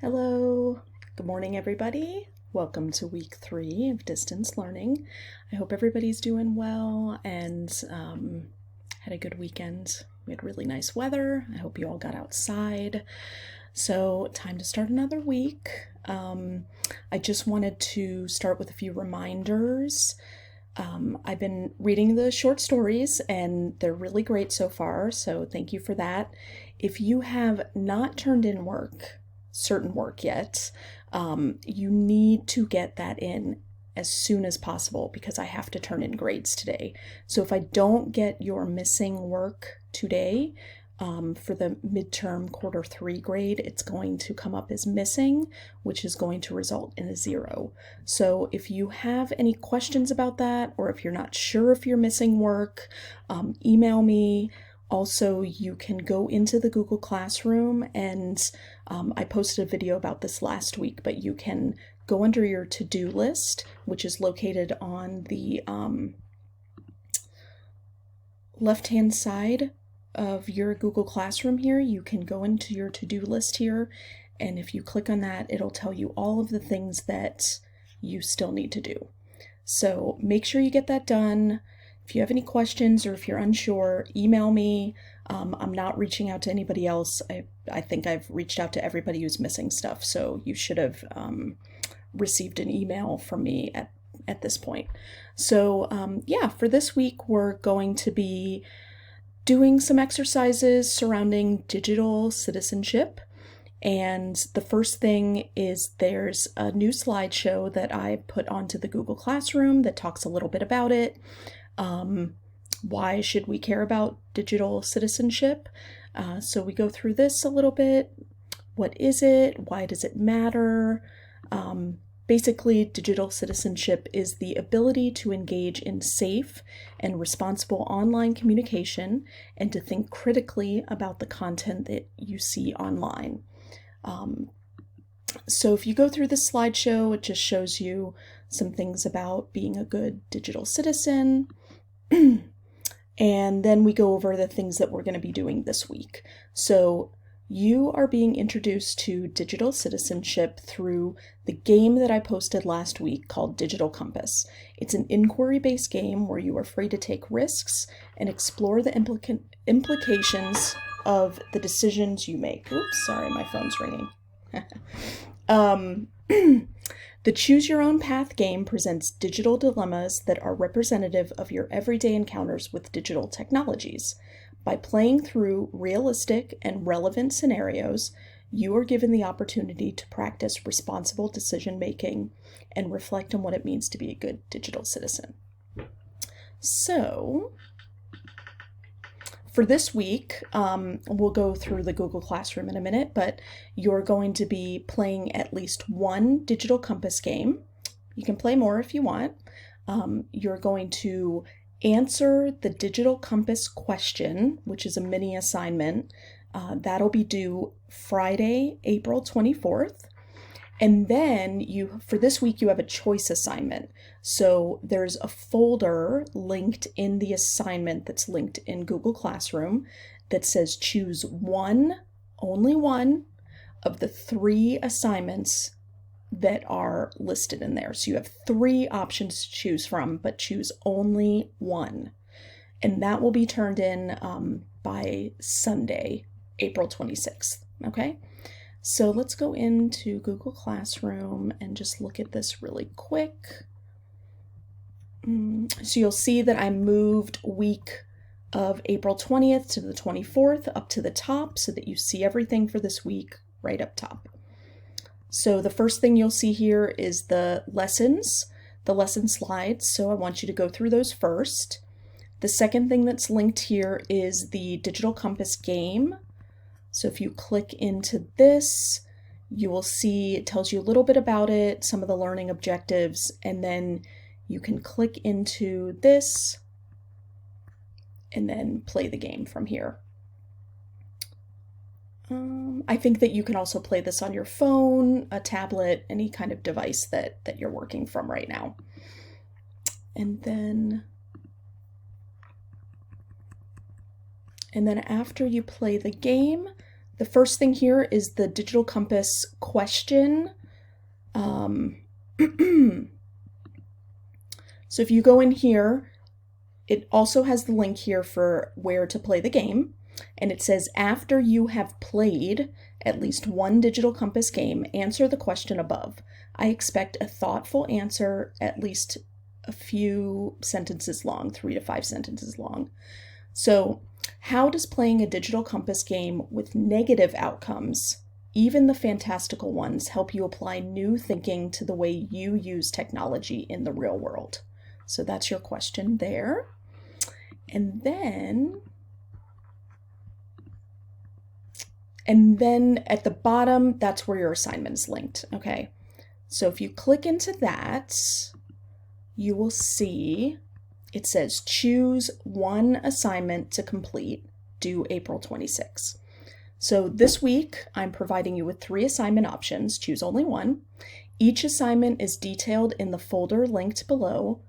Hello, good morning, everybody. Welcome to week 3 of distance learning. I hope everybody's doing well and had a good weekend. We had really nice weather. I hope you all got outside. So, time to start another week. I just wanted to start with a few reminders. I've been reading the short stories and they're really great so far, so thank you for that. If you have not turned in certain work yet, you need to get that in as soon as possible because I have to turn in grades today. So if I don't get your missing work today, for the midterm quarter 3 grade, it's going to come up as missing, which is going to result in a 0. So if you have any questions about that, or if you're not sure if you're missing work, email me. Also, you can go into the Google Classroom, and I posted a video about this last week, but you can go under your to-do list, which is located on the left-hand side of your Google Classroom here. You can go into your to-do list here, and if you click on that, it'll tell you all of the things that you still need to do. So make sure you get that done. If you have any questions or if you're unsure, email me. I'm not reaching out to anybody else. I think I've reached out to everybody who's missing stuff, so you should have received an email from me at this point. So yeah, for this week, we're going to be doing some exercises surrounding digital citizenship. And the first thing is there's a new slideshow that I put onto the Google Classroom that talks a little bit about it. Why should we care about digital citizenship? So we go through this a little bit. What is it? Why does it matter? Basically, digital citizenship is the ability to engage in safe and responsible online communication and to think critically about the content that you see online. So if you go through this slideshow, it just shows you some things about being a good digital citizen. And then we go over the things that we're going to be doing this week. So you are being introduced to digital citizenship through the game that I posted last week called Digital Compass. It's an inquiry-based game where you are free to take risks and explore the implications of the decisions you make. Oops, sorry, my phone's ringing. The Choose Your Own Path game presents digital dilemmas that are representative of your everyday encounters with digital technologies. By playing through realistic and relevant scenarios, you are given the opportunity to practice responsible decision-making and reflect on what it means to be a good digital citizen. So, for this week, we'll go through the Google Classroom in a minute, but you're going to be playing at least one Digital Compass game. You can play more if you want. You're going to answer the Digital Compass question, which is a mini assignment. That'll be due Friday, April 24th. And then for this week, you have a choice assignment. So there's a folder linked in the assignment that's linked in Google Classroom that says choose only one of the 3 assignments that are listed in there. So you have 3 options to choose from, but choose only one. And that will be turned in by Sunday, April 26th. Okay? So let's go into Google Classroom and just look at this really quick. So you'll see that I moved week of April 20th to the 24th up to the top so that you see everything for this week right up top. So the first thing you'll see here is the lesson slides. So I want you to go through those first. The second thing that's linked here is the Digital Compass game. So if you click into this, you will see it tells you a little bit about it, some of the learning objectives, and then you can click into this and then play the game from here. I think that you can also play this on your phone, a tablet, any kind of device that you're working from right now. And then after you play the game, The first thing here is the Digital Compass question. So if you go in here, it also has the link here for where to play the game. And it says, after you have played at least one Digital Compass game, answer the question above. I expect a thoughtful answer, at least a few sentences long, 3 to 5 sentences long. So how does playing a Digital Compass game with negative outcomes, even the fantastical ones, help you apply new thinking to the way you use technology in the real world? So that's your question there. And then at the bottom, that's where your assignment is linked, okay? So if you click into that, you will see it says choose one assignment to complete, due April 26. So this week, I'm providing you with 3 assignment options, choose only one. Each assignment is detailed in the folder linked below.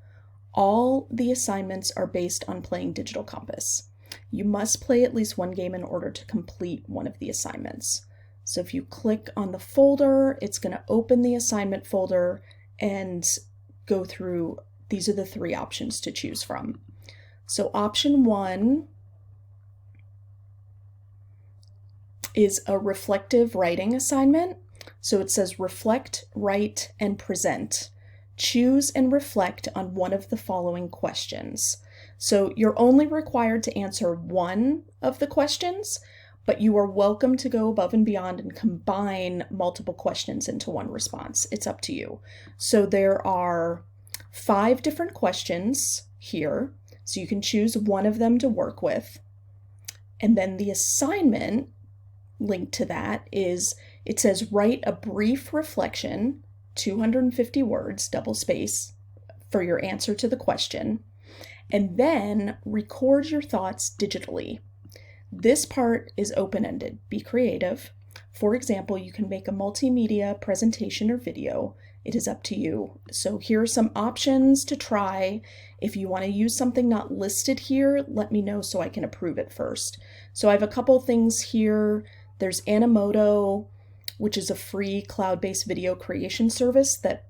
All the assignments are based on playing Digital Compass. You must play at least one game in order to complete one of the assignments. So if you click on the folder, it's going to open the assignment folder and go through. These are the 3 options to choose from. So option 1 is a reflective writing assignment. So it says reflect, write, and present. Choose and reflect on one of the following questions. So you're only required to answer one of the questions, but you are welcome to go above and beyond and combine multiple questions into one response. It's up to you. So there are 5 different questions here, so you can choose one of them to work with. And then the assignment linked to that is, it says write a brief reflection, 250 words, double space, for your answer to the question, and then record your thoughts digitally. This part is open-ended. Be creative. For example, you can make a multimedia presentation or video. It is up to you. So here are some options to try. If you want to use something not listed here, let me know so I can approve it first. So I have a couple things here. There's Animoto, which is a free cloud-based video creation service that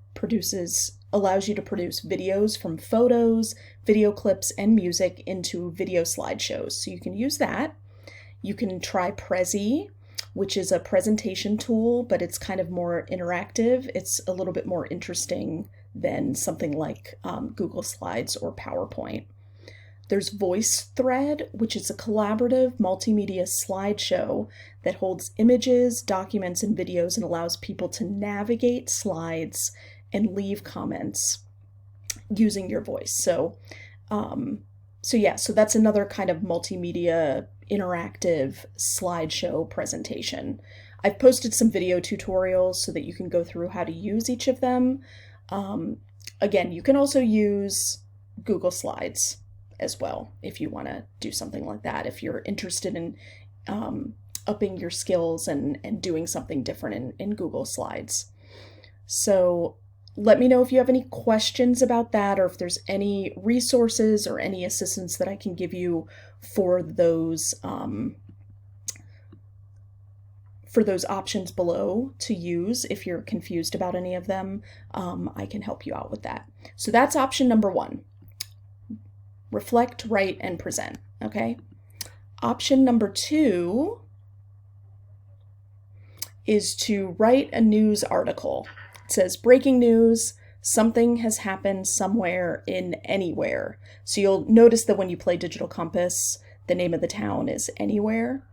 allows you to produce videos from photos, video clips, and music into video slideshows. So you can use that. You can try Prezi, which is a presentation tool, but it's kind of more interactive. It's a little bit more interesting than something like Google Slides or PowerPoint. There's VoiceThread, which is a collaborative multimedia slideshow that holds images, documents, and videos and allows people to navigate slides and leave comments using your voice. So that's another kind of multimedia interactive slideshow presentation. I've posted some video tutorials so that you can go through how to use each of them. Again, you can also use Google Slides as well if you want to do something like that, if you're interested in upping your skills and doing something different in Google Slides. So let me know if you have any questions about that, or if there's any resources or any assistance that I can give you for those options below to use. If you're confused about any of them, I can help you out with that. So that's option number 1. Reflect, write, and present, okay? Option number 2 is to write a news article. It says, breaking news, something has happened somewhere in anywhere. So you'll notice that when you play Digital Compass, the name of the town is Anywhere.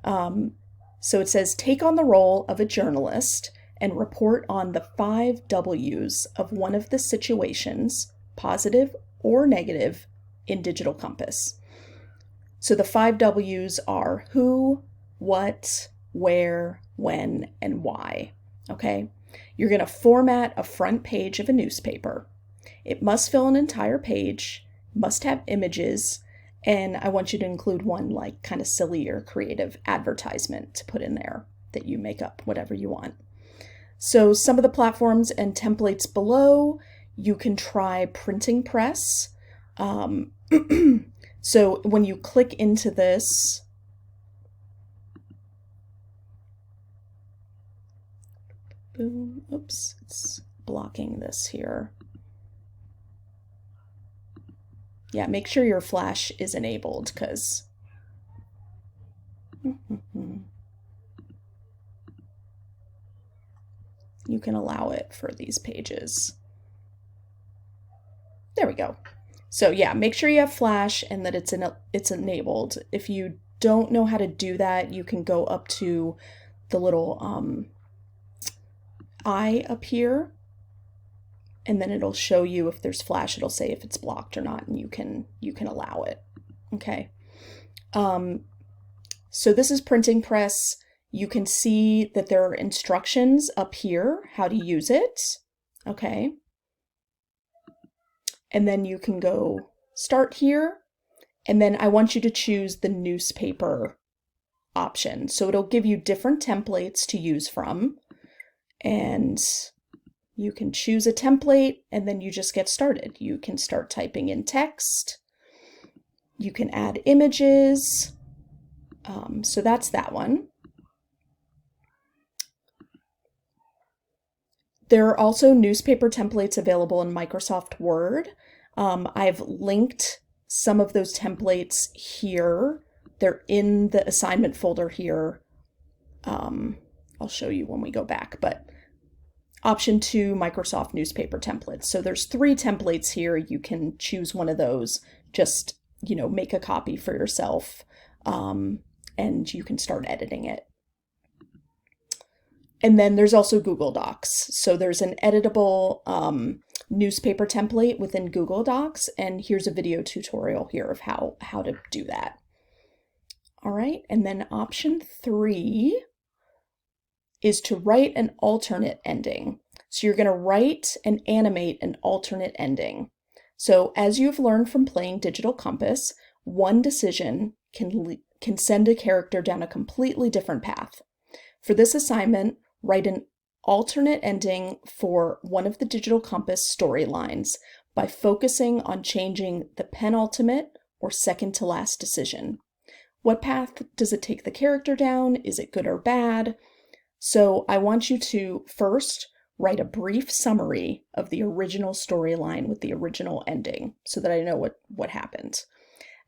So it says, take on the role of a journalist and report on the 5 W's of one of the situations, positive or negative, in Digital Compass. So the 5 W's are who, what, where, when, and why, okay? You're going to format a front page of a newspaper. It must fill an entire page, must have images, and I want you to include one like kind of silly or creative advertisement to put in there that you make up, whatever you want. So some of the platforms and templates below, you can try Printing Press. So when you click into this, Boom. Oops, it's blocking this here. Yeah, make sure your flash is enabled because you can allow it for these pages. There we go. So yeah, make sure you have flash and that it's enabled. If you don't know how to do that, you can go up to the little eye up here, and then it'll show you if there's flash. It'll say if it's blocked or not, and you can allow it. Okay. So this is Printing Press. You can see that there are instructions up here how to use it. Okay. And then you can go start here, and then I want you to choose the newspaper option. So it'll give you different templates to use from, and you can choose a template and then you just get started. You can start typing in text. You can add images. So that's that one. There are also newspaper templates available in Microsoft Word. I've linked some of those templates here. They're in the assignment folder here. I'll show you when we go back, but option 2, Microsoft newspaper templates. So there's 3 templates here. You can choose one of those. Just, make a copy for yourself, and you can start editing it. And then there's also Google Docs. So there's an editable newspaper template within Google Docs, and here's a video tutorial here of how to do that. All right, and then option 3 is to write an alternate ending. So you're going to write and animate an alternate ending. So as you've learned from playing Digital Compass, one decision can send a character down a completely different path. For this assignment, write an alternate ending for one of the Digital Compass storylines by focusing on changing the penultimate or second to last decision. What path does it take the character down? Is it good or bad? So I want you to first write a brief summary of the original storyline with the original ending so that I know what happened.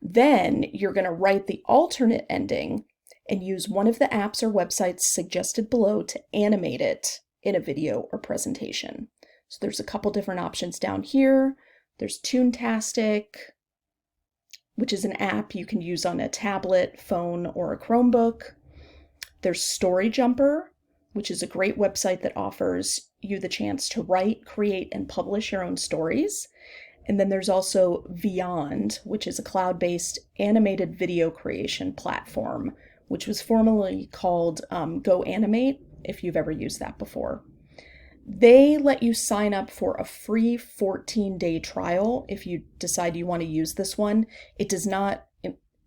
Then you're going to write the alternate ending and use one of the apps or websites suggested below to animate it in a video or presentation. So there's a couple different options down here. There's Toontastic, which is an app you can use on a tablet, phone, or a Chromebook. There's StoryJumper, which is a great website that offers you the chance to write, create, and publish your own stories. And then there's also Vyond, which is a cloud-based animated video creation platform, which was formerly called GoAnimate, if you've ever used that before. They let you sign up for a free 14-day trial if you decide you want to use this one. It does not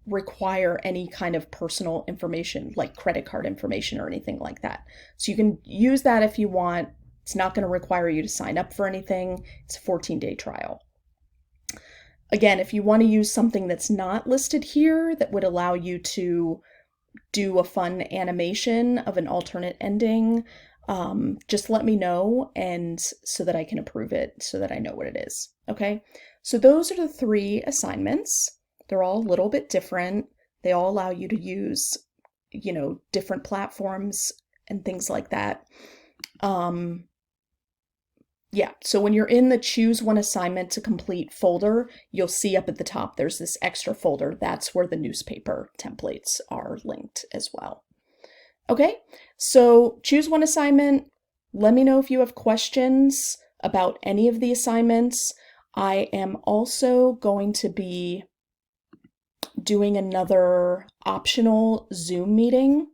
require any kind of personal information like credit card information or anything like that. So you can use that if you want. It's not going to require you to sign up for anything. It's a 14-day trial. Again, if you want to use something that's not listed here that would allow you to do a fun animation of an alternate ending, just let me know, and so that I can approve it, so that I know what it is. Okay, so those are the 3 assignments. They're all a little bit different. They all allow you to use, different platforms and things like that. Yeah, so when you're in the choose one assignment to complete folder, you'll see up at the top there's this extra folder. That's where the newspaper templates are linked as well. Okay, so choose one assignment. Let me know if you have questions about any of the assignments. I am also going to be doing another optional Zoom meeting.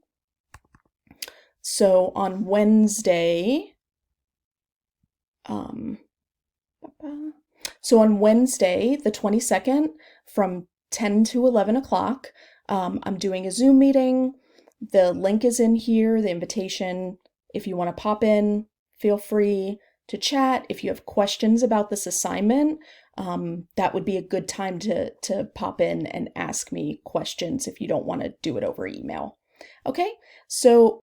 So on Wednesday, the 22nd, from 10 to 11 o'clock, I'm doing a Zoom meeting. The link is in here, the invitation. If you want to pop in, feel free to chat. If you have questions about this assignment, that would be a good time to pop in and ask me questions if you don't want to do it over email. Okay, so